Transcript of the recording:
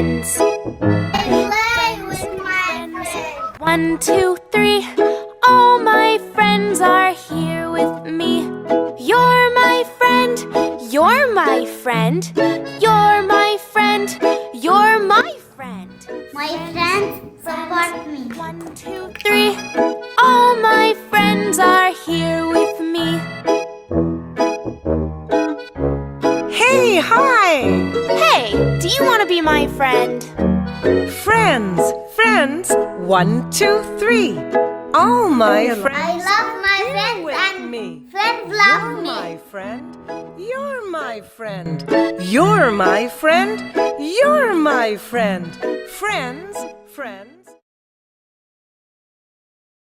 friends. Play with my friends. 1, 2, 3. All my friends are here with me. You're my friend. You're my friend. You're my friend. You're my friend. My friends support me. 1, 2, 3. All my friends are here with me. Hey, hi! Hey, do you want to be my friend? Friends, friends, 1, 2, 3. All my friends. I love my friends with and me. friends love You're me. my friend. You're my friend. You're my friend. You're my friend. Friends, friends.